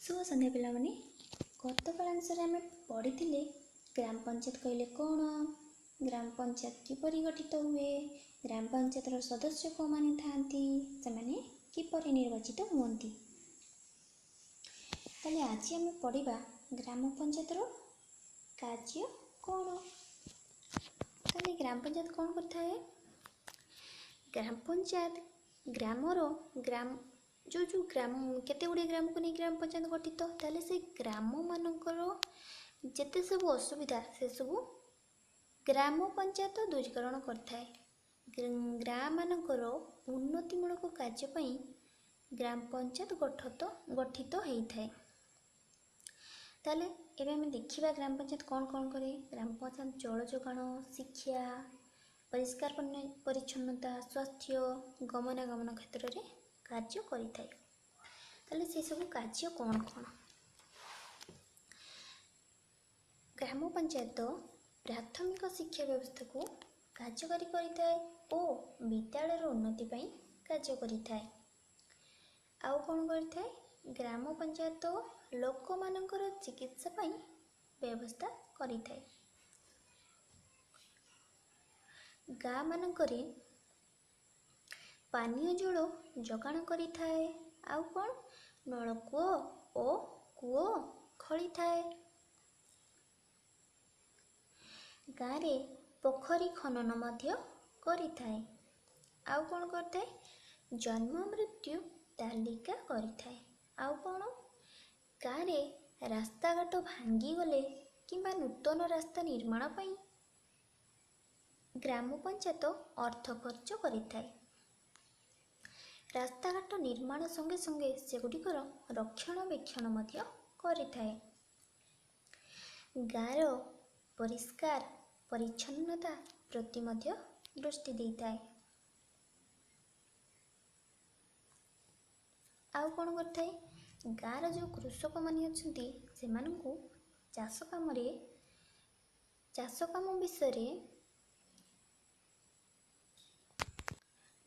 शुभ संध्या पिलाମାନେ गत क्लासରେ ଆମେ ପଢ଼ିଥିଲେ ଗ୍ରାମ ପଞ୍ଚାୟତ କହିଲେ କ'ଣ, ଗ୍ରାମ ପଞ୍ଚାୟତ କିପରି ଗଠିତ ହୁଏ, ଗ୍ରାମ ପଞ୍ଚାୟତର ସଦସ୍ୟ କେଉଁମାନେ ଥାଆନ୍ତି, ସେମାନେ କିପରି ନିର୍ବାଚିତ ହୁଅନ୍ତି। ତାହେଲେ ଆଜି ଆମେ ପଢ଼ିବା ଗ୍ରାମ ପଞ୍ଚାୟତର କାର୍ଯ୍ୟ କ'ଣ। ତାହେଲେ ଗ୍ରାମ ପଞ୍ଚାୟତ କ'ଣ କରିଥାଏ? ଗ୍ରାମ ପଞ୍ଚାୟତ ଗ୍ରାମର जो ग्राम केते गुड़े ग्राम को नहीं ग्राम पंचायत गठित। ताले से ग्राम मानकर जेते सब असुविधा से सब ग्राम पंचायत दूरीकरण करथाय। ग्राम मानकर उन्नतिमूलक कार्य ग्राम पंचायत गठित होइथाय। ताले एबे हम देखिबा ग्राम पंचायत कौन कौन करे। ग्राम पंचायत जल जोगाण, शिक्षा, परिष्कार परिच्छन्नता, स्वास्थ्य, गमनागमन क्षेत्र में कार्य करिथाय। ताले से सब कार्य कौन कौन? ग्राम पंचायत प्राथमिक शिक्षा व्यवस्था को कार्यकारी करिथाय और विद्यालय उन्नति पई कार्य करिथाय। आउ कौन करिथाय? ग्राम पंचायत लोक मानकर चिकित्सा पई व्यवस्था करिथाय। गाँ मानकरे पानीय जल जोगाण करिथाय। आउ कौन? नलकूओ ओ कूओ खड़ी थाए। गाँव रे पोखरी खनन मध्य करिथाय। आउ कौन करथाय? जन्म मृत्यु तालिका करिथाय। आउ कौन? गाँव रे रास्ता घाट भांगी गले किंबा नूतन रास्ता निर्माण पई ग्राम पंचायत अर्थ खर्च करिथाय। रास्ता घाट निर्माण संगे संगे सेगुड़िकर रक्षणाबेक्षण मध्य करिथाय। गाँव परिष्कार परिच्छन्नता प्रति मध्य दृष्टि देइथाय। आउ कौन करथाय? गाँव जो कृषक माने अछंती सेमानंकु चाष काम विषय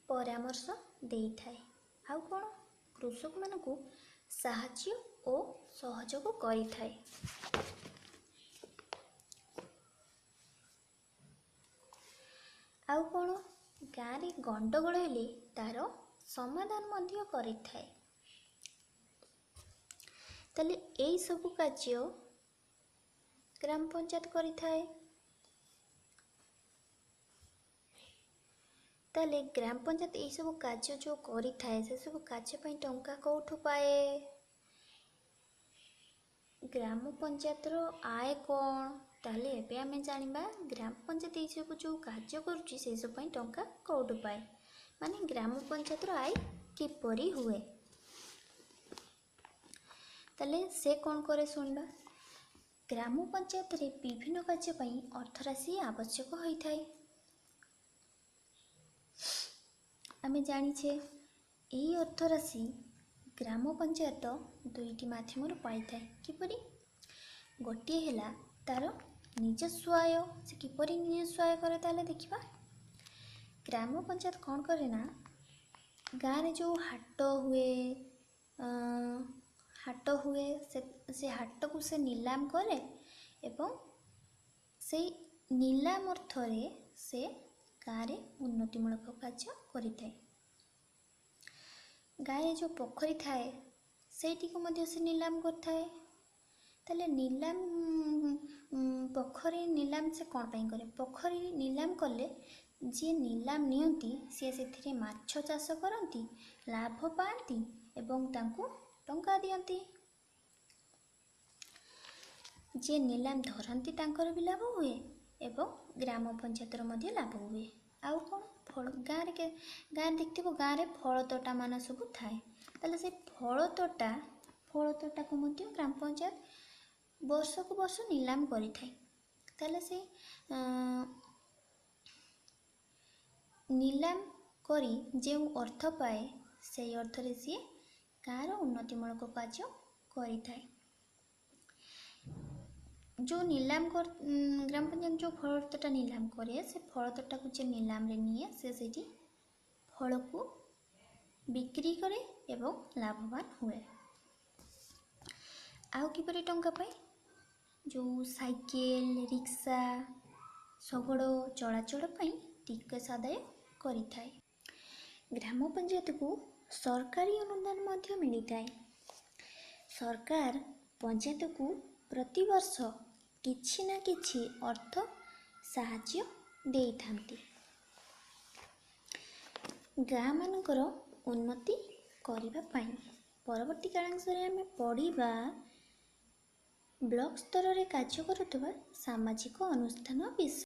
परामर्श देइथाय। आउ कौन? कृषक मानकु साहाय्य और सहयोग करिथाय। आउ कौन? गाँव रे गंडगोल हेले तार समाधान मध्य करिथाय। ताले एई सब कार्य ग्राम पंचायत करिथाय। ताले ग्राम पंचायत यही सब कार्य जो करिथाय से सब कार्य पई टंका कोठु पाए? ग्राम पंचायत रो आय कौन? ताले एबे आमे जानिबा ग्राम पंचायत यही सब जो कार्य करूची से सब पई टंका कोठु पाए, माने ग्राम पंचायत रो आय किपरि हुए। ताले से कौन करे सुनबा। ग्राम पंचायत रे विभिन्न कार्य पई अर्थ राशि आवश्यक होइथाय। आमे जानिछे एही अर्थ राशि ग्राम पंचायत दुईटी माध्यम पाइथाय। किपरि? गोटे हेला तार निजस्व आय। से किपरि निजस्व आय करे ताले देखिबा। ग्राम पंचायत कौन करे ना, गाँव रे जो हाट हुए से हाट को से नीलाम करे एवं से नीलाम अर्थरे से गाँव रे उन्नतिमूलक कार्य करिथाय। गाँव रे जो पोखरी थाए सेठी को मध्य से नीलाम करथाय। ताले नीलाम पोखरी नीलाम से कौन पई करे? पोखरी नीलाम कले जे नीलाम नियंती से सेथिरे माछ चाष करंती, लाभ पाती एवं तांको टंका दियंती। जे नीलाम धरंती तांकर भी लाभ हुए एवं ग्राम पंचायतर मध्य लाभ हुए। आउ कौन? फल गाँव देखते गाँव रे फल तोटा मान सब थाए। ताले से फल तोटा को मध्य ग्राम पंचायत वर्ष को वर्ष नीलाम करिथाय। ताले से नीलाम करी जे अर्थ पाए से अर्थ रे सी गाँव उन्नतिमूलक कार्य करिथाय। जो नीलाम ग्राम पंचायत जो फल तोटा नीलाम करे से फल तोटा को जे नीलाम रे निए से सेठी फल को बिक्री करे एवं लाभवान हुए। ଆଉ କିପରି ଟଙ୍କା ପାଏ? ଯେଉଁ ସାଇକେଲ, ରିକ୍ସା, ଶଗଡ଼ ଚଳାଚଳ ପାଇଁ ଟିକସ ଆଦାୟ କରିଥାଏ। ଗ୍ରାମ ପଞ୍ଚାୟତକୁ ସରକାରୀ ଅନୁଦାନ ମଧ୍ୟ ମିଳିଥାଏ। ସରକାର ପଞ୍ଚାୟତକୁ ପ୍ରତିବର୍ଷ କିଛି ନା କିଛି ଅର୍ଥ ସାହାଯ୍ୟ ଦେଇଥାନ୍ତି। ଗାଁ ମାନଙ୍କର ଉନ୍ନତି କରିବା ପାଇଁ ପରବର୍ତ୍ତୀ କାଳାଂଶରେ ଆମେ ପଢ଼ିବା ବ୍ଲକ ସ୍ତରରେ କାର୍ଯ୍ୟ କରୁଥିବା ସାମାଜିକ ଅନୁଷ୍ଠାନ ବିଷୟ।